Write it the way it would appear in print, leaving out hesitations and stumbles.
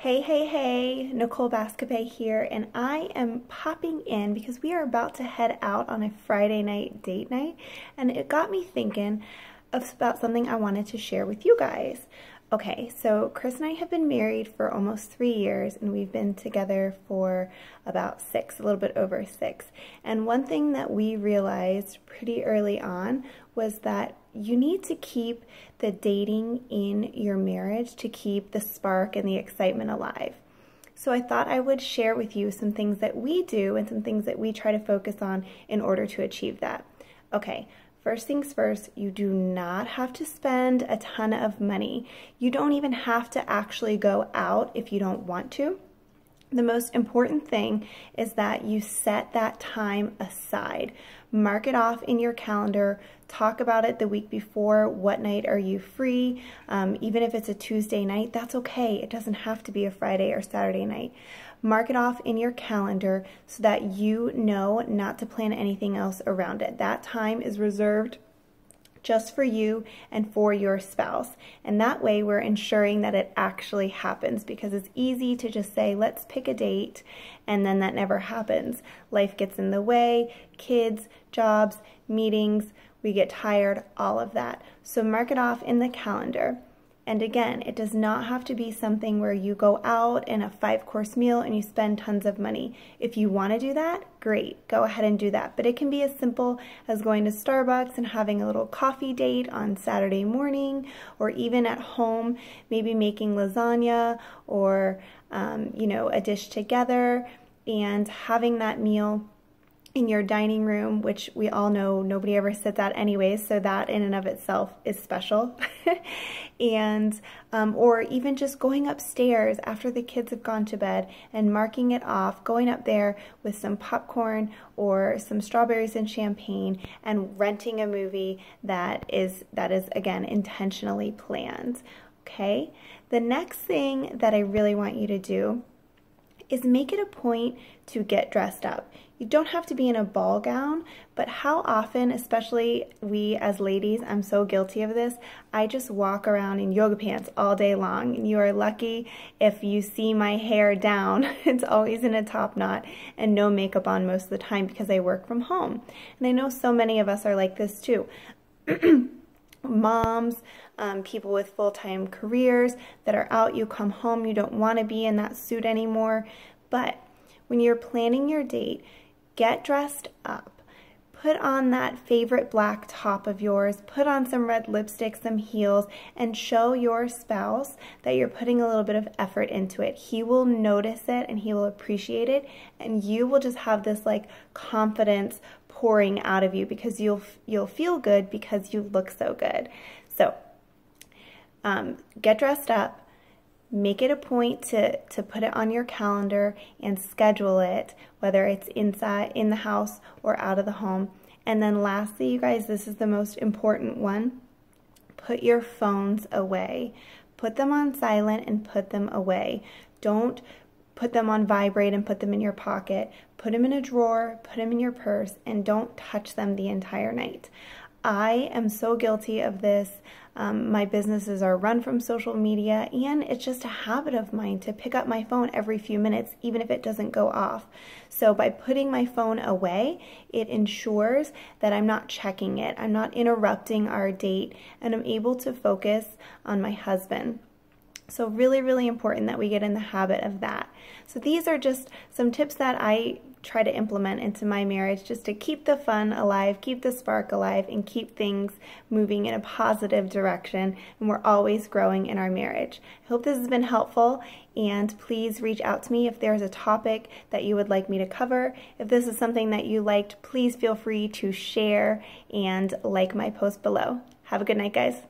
Hey, Nicole Bascopay here, and I am popping in because we are about to head out on a Friday night date night, and it got me thinking about something I wanted to share with you guys. Okay, so Chris and I have been married for almost 3 years, and we've been together for about 6, a little bit over 6. And one thing that we realized pretty early on was that you need to keep the dating in your marriage to keep the spark and the excitement alive. So I thought I would share with you some things that we do and some things that we try to focus on in order to achieve that. Okay. First things first, you do not have to spend a ton of money. You don't even have to actually go out if you don't want to. The most important thing is that you set that time aside. Mark it off in your calendar. Talk about it the week before. What night are you free? Even if it's a Tuesday night, that's okay. It doesn't have to be a Friday or Saturday night. Mark it off in your calendar so that you know not to plan anything else around it. That time is reserved just for you and for your spouse. And that way we're ensuring that it actually happens, because it's easy to just say, let's pick a date, and then that never happens. Life gets in the way, kids, jobs, meetings, we get tired, all of that. So mark it off in the calendar. And again, it does not have to be something where you go out in a 5-course meal and you spend tons of money. If you want to do that, great, go ahead and do that. But it can be as simple as going to Starbucks and having a little coffee date on Saturday morning, or even at home, maybe making lasagna or, a dish together and having that meal in your dining room, which we all know nobody ever sits at anyways, so that in and of itself is special. And or even just going upstairs after the kids have gone to bed and marking it off, going up there with some popcorn or some strawberries and champagne and renting a movie that is again intentionally planned. Okay? The next thing that I really want you to do is make it a point to get dressed up. You don't have to be in a ball gown, but how often, especially we as ladies, I'm so guilty of this, I just walk around in yoga pants all day long, and you are lucky if you see my hair down. It's always in a top knot and no makeup on most of the time because I work from home. And I know so many of us are like this too. Moms, people with full-time careers that are out, you come home, you don't want to be in that suit anymore. But when you're planning your date, get dressed up. Put on that favorite black top of yours, put on some red lipstick, some heels, and show your spouse that you're putting a little bit of effort into it. He will notice it and he will appreciate it, and you will just have this like confidence pouring out of you because you'll feel good because you look so good. So get dressed up. Make it a point to put it on your calendar and schedule it, whether it's inside, in the house, or out of the home. And then lastly, you guys, this is the most important one. Put your phones away. Put them on silent and put them away. Don't put them on vibrate and put them in your pocket. Put them in a drawer, put them in your purse, and don't touch them the entire night. I am so guilty of this. My businesses are run from social media, and it's just a habit of mine to pick up my phone every few minutes, even if it doesn't go off. So by putting my phone away, it ensures that I'm not checking it, I'm not interrupting our date, and I'm able to focus on my husband. So really, really important that we get in the habit of that. So these are just some tips that I try to implement into my marriage just to keep the fun alive, keep the spark alive, and keep things moving in a positive direction, and we're always growing in our marriage. I hope this has been helpful, and please reach out to me if there's a topic that you would like me to cover. If this is something that you liked, please feel free to share and like my post below. Have a good night, guys.